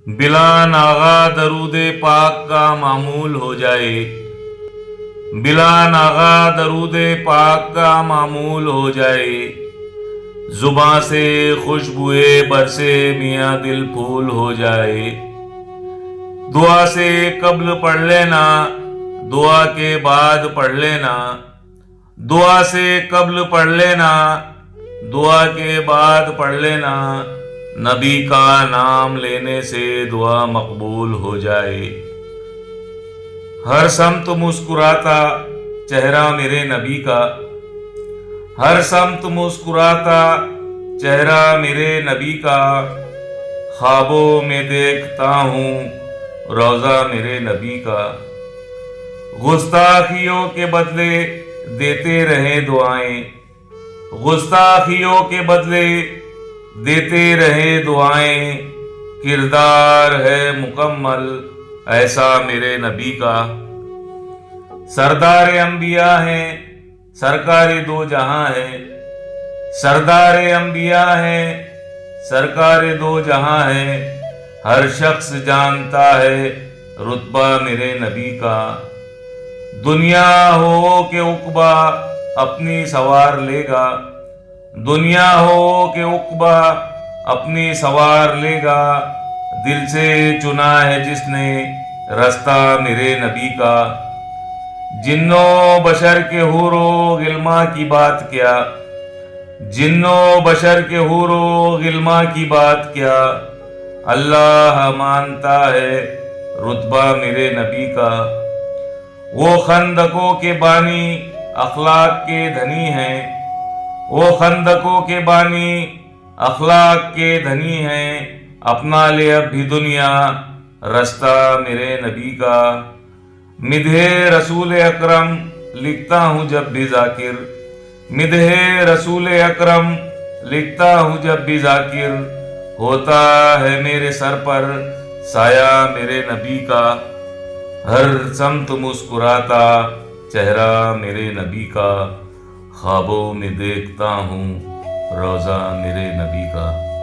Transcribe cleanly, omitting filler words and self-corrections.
بلا ناغا درود پاک کا معمول ہو جائے، بلا ناغا درود پاک کا معمول ہو جائے، زباں سے خوشبوئے برسے میاں دل پھول ہو جائے۔ دعا سے قبل پڑھ لینا، دعا کے بعد پڑھ لینا، دعا سے قبل پڑھ لینا، دعا کے بعد پڑھ لینا، نبی کا نام لینے سے دعا مقبول ہو جائے۔ ہر سمت مسکراتا چہرہ میرے نبی کا، ہر سمت مسکراتا چہرہ میرے نبی کا، خوابوں میں دیکھتا ہوں روضہ میرے نبی کا۔ گستاخیوں کے بدلے دیتے رہے دعائیں، گستاخیوں کے بدلے دیتے رہے دعائیں، کردار ہے مکمل ایسا میرے نبی کا۔ سردار انبیاء ہیں، سرکار دو جہاں ہے، سردار انبیاء ہیں، سرکار دو جہاں ہے، ہر شخص جانتا ہے رتبہ میرے نبی کا۔ دنیا ہو کہ عقبہ اپنی سوار لے گا، دنیا ہو کہ عقبہ اپنی سوار لے گا، دل سے چنا ہے جس نے رستہ میرے نبی کا۔ جنوں بشر کے حور و غلماں کی بات کیا، جنوں بشر کے حور و غلماں کی بات کیا، اللہ مانتا ہے رتبہ میرے نبی کا۔ وہ خندقوں کے بانی اخلاق کے دھنی ہیں، وہ خندقوں کے بانی اخلاق کے دھنی ہیں، اپنا لے اب بھی دنیا رستہ میرے نبی کا۔ مدحِ رسول اکرم لکھتا ہوں جب بھی ذاکر، مدحِ رسول اکرم لکھتا ہوں جب بھی ذاکر، ہوتا ہے میرے سر پر سایہ میرے نبی کا۔ ہر سمت مسکراتا چہرہ میرے نبی کا، خوابوں میں دیکھتا ہوں روضہ میرے نبی کا۔